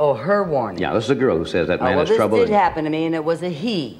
Oh, her warning. Yeah, this is a girl who says that man has trouble. This did happen to me, and it was a he.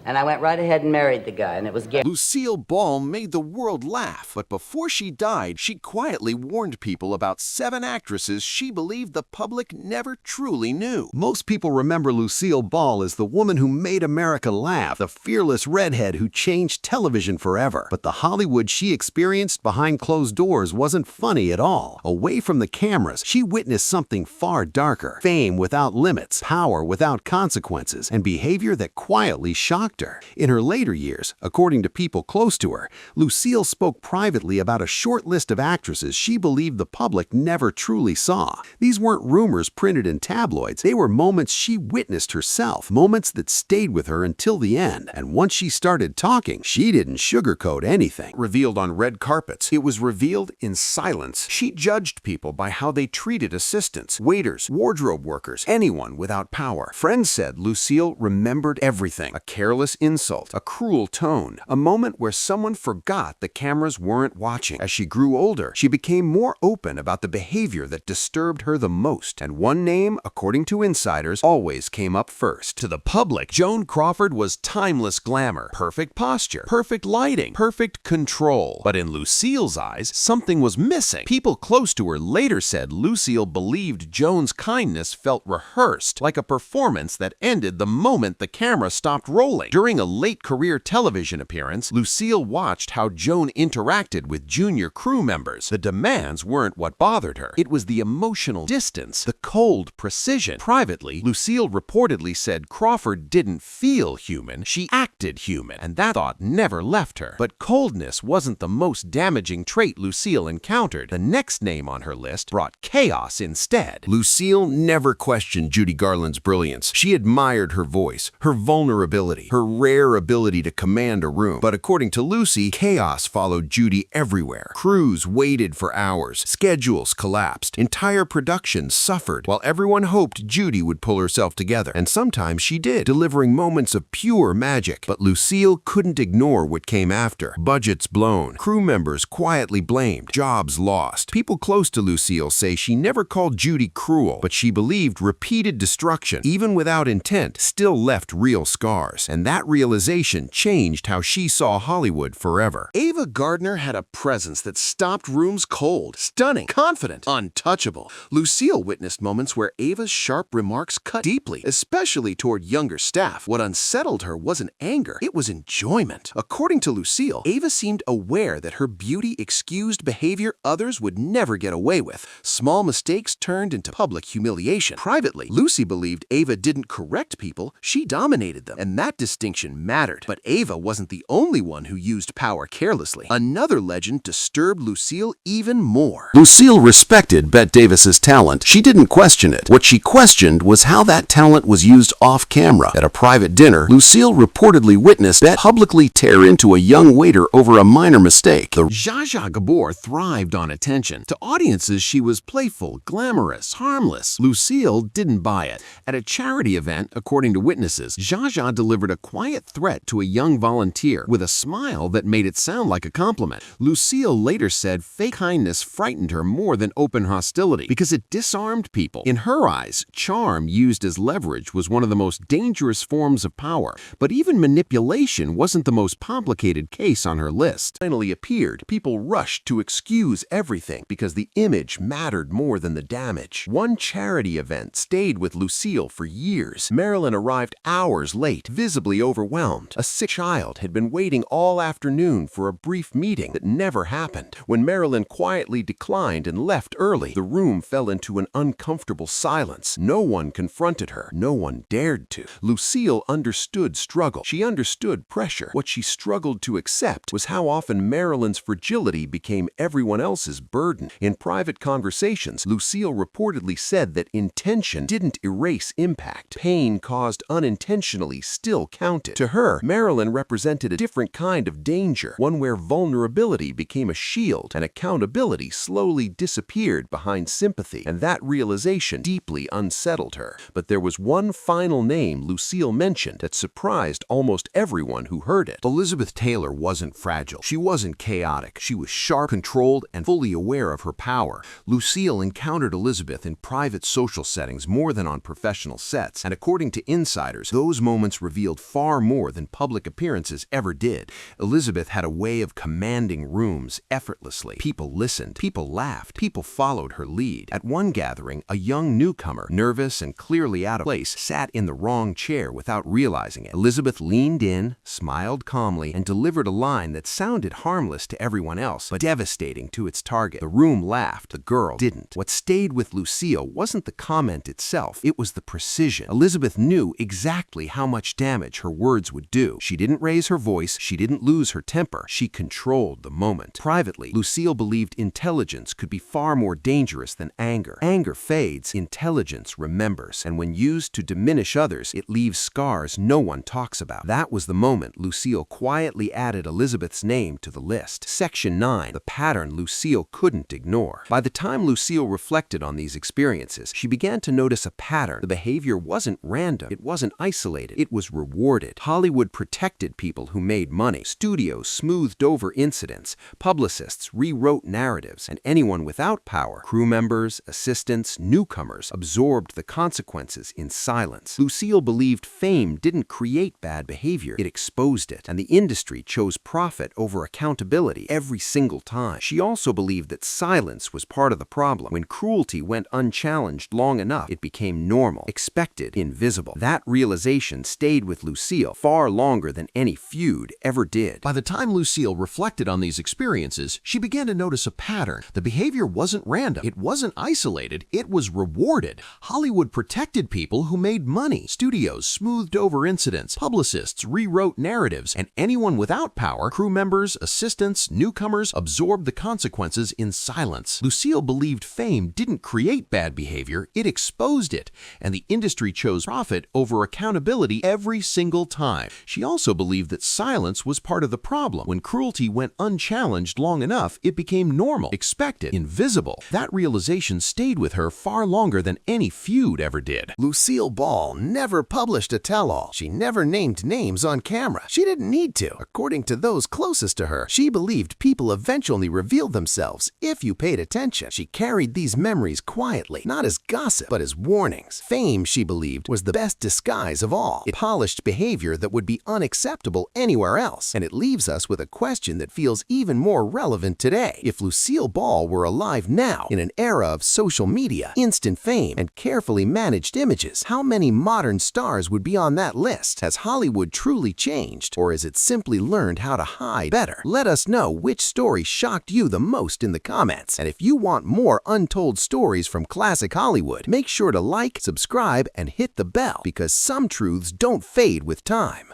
And I went right ahead and married the guy, and it was Gabor. Lucille Ball made the world laugh, but before she died, she quietly warned people about 7 actresses she believed the public never truly knew. Most people remember Lucille Ball as the woman who made America laugh, the fearless redhead who changed television forever. But the Hollywood she experienced behind closed doors wasn't funny at all. Away from the cameras, she witnessed something far darker. Fame without limits, power without consequences, and behavior that quietly shocked her. In her later years, according to people close to her, Lucille spoke privately about a short list of actresses she believed the public never truly saw. These weren't rumors printed in tabloids. They were moments she witnessed herself, moments that stayed with her until the end. And once she started talking, she didn't sugarcoat anything. Revealed on red carpets, it was revealed in silence. She judged people by how they treated assistants, waiters, wardrobe workers, anyone without power. Friends said Lucille remembered everything. A careless insult, a cruel tone, a moment where someone forgot the cameras weren't watching. As she grew older, she became more open about the behavior that disturbed her the most, and one name, according to insiders, always came up first. To the public, Joan Crawford was timeless glamour, perfect posture, perfect lighting, perfect control. But in Lucille's eyes, something was missing. People close to her later said Lucille believed Joan's kindness felt rehearsed, like a performance that ended the moment the camera stopped rolling. During a late-career television appearance, Lucille watched how Joan interacted with junior crew members. The demands weren't what bothered her. It was the emotional distance, the cold precision. Privately, Lucille reportedly said Crawford didn't feel human, she acted human, and that thought never left her. But coldness wasn't the most damaging trait Lucille encountered. The next name on her list brought chaos instead. Lucille never questioned Judy Garland's brilliance. She admired her voice, her vulnerability, her rare ability to command a room. But according to Lucy, chaos followed Judy everywhere. Crews waited for hours. Schedules collapsed. Entire productions suffered, while everyone hoped Judy would pull herself together. And sometimes she did, delivering moments of pure magic. But Lucille couldn't ignore what came after. Budgets blown. Crew members quietly blamed. Jobs lost. People close to Lucille say she never called Judy cruel, but she believed repeated destruction, even without intent, still left real scars. And that realization changed how she saw Hollywood forever. Ava Gardner had a presence that stopped rooms cold, stunning, confident, untouchable. Lucille witnessed moments where Ava's sharp remarks cut deeply, especially toward younger staff. What unsettled her wasn't anger, it was enjoyment. According to Lucille, Ava seemed aware that her beauty excused behavior others would never get away with. Small mistakes turned into public humiliation. Privately, Lucy believed Ava didn't correct people, she dominated them, and that distinction mattered. But Ava wasn't the only one who used power carelessly. Another legend disturbed Lucille even more. Lucille respected Bette Davis's talent. She didn't question it. What she questioned was how that talent was used off camera. At a private dinner, Lucille reportedly witnessed Bette publicly tear into a young waiter over a minor mistake. The Zsa Zsa Gabor thrived on attention. To audiences, she was playful, glamorous, harmless. Lucille didn't buy it. At a charity event, according to witnesses, Zsa Zsa delivered a quiet threat to a young volunteer with a smile that made it sound like a compliment. Lucille later said fake kindness frightened her more than open hostility because it disarmed people. In her eyes, charm used as leverage was one of the most dangerous forms of power, but even manipulation wasn't the most complicated case on her list. Finally appeared, people rushed to excuse everything because the image mattered more than the damage. One charity event stayed with Lucille for years. Marilyn arrived hours late, visibly overwhelmed. A sick child had been waiting all afternoon for a brief meeting that never happened. When Marilyn quietly declined and left early, the room fell into an uncomfortable silence. No one confronted her. No one dared to. Lucille understood struggle. She understood pressure. What she struggled to accept was how often Marilyn's fragility became everyone else's burden. In private conversations, Lucille reportedly said that intention didn't erase impact. Pain caused unintentionally still counted. counted. To her, Marilyn represented a different kind of danger, one where vulnerability became a shield and accountability slowly disappeared behind sympathy, and that realization deeply unsettled her. But there was one final name Lucille mentioned that surprised almost everyone who heard it. Elizabeth Taylor wasn't fragile. She wasn't chaotic. She was sharp, controlled, and fully aware of her power. Lucille encountered Elizabeth in private social settings more than on professional sets, and according to insiders, those moments revealed far more than public appearances ever did. Elizabeth had a way of commanding rooms effortlessly. People listened, people laughed, people followed her lead. At one gathering, a young newcomer, nervous and clearly out of place, sat in the wrong chair without realizing it. Elizabeth leaned in, smiled calmly, and delivered a line that sounded harmless to everyone else, but devastating to its target. The room laughed, the girl didn't. What stayed with Lucille wasn't the comment itself, it was the precision. Elizabeth knew exactly how much damage her words would do. She didn't raise her voice, she didn't lose her temper, she controlled the moment. Privately, Lucille believed intelligence could be far more dangerous than anger. Anger fades, intelligence remembers, and when used to diminish others, it leaves scars no one talks about. That was the moment Lucille quietly added Elizabeth's name to the list. Section 9, the pattern Lucille couldn't ignore. By the time Lucille reflected on these experiences, she began to notice a pattern. The behavior wasn't random, it wasn't isolated, it was rewarded. Hollywood protected people who made money. Studios smoothed over incidents. Publicists rewrote narratives, and anyone without power, crew members, assistants, newcomers, absorbed the consequences in silence. Lucille believed fame didn't create bad behavior, it exposed it, and the industry chose profit over accountability every single time. She also believed that silence was part of the problem. When cruelty went unchallenged long enough, it became normal, expected, invisible. That realization stayed with Lucille far longer than any feud ever did. By the time Lucille reflected on these experiences, she began to notice a pattern. The behavior wasn't random, it wasn't isolated, it was rewarded. Hollywood protected people who made money. Studios smoothed over incidents. Publicists rewrote narratives, and anyone without power, crew members, assistants, newcomers, absorbed the consequences in silence. Lucille believed fame didn't create bad behavior, it exposed it, and the industry chose profit over accountability every single time. She also believed that silence was part of the problem. When cruelty went unchallenged long enough, it became normal, expected, invisible. That realization stayed with her far longer than any feud ever did. Lucille Ball never published a tell-all. She never named names on camera. She didn't need to. According to those closest to her, she believed people eventually revealed themselves if you paid attention. She carried these memories quietly, not as gossip, but as warnings. Fame, she believed, was the best disguise of all. It polished behavior that would be unacceptable anywhere else. And it leaves us with a question that feels even more relevant today. If Lucille Ball were alive now, in an era of social media, instant fame, and carefully managed images, how many modern stars would be on that list? Has Hollywood truly changed, or has it simply learned how to hide better? Let us know which story shocked you the most in the comments. And if you want more untold stories from classic Hollywood, make sure to like, subscribe, and hit the bell, because some truths don't fade with time.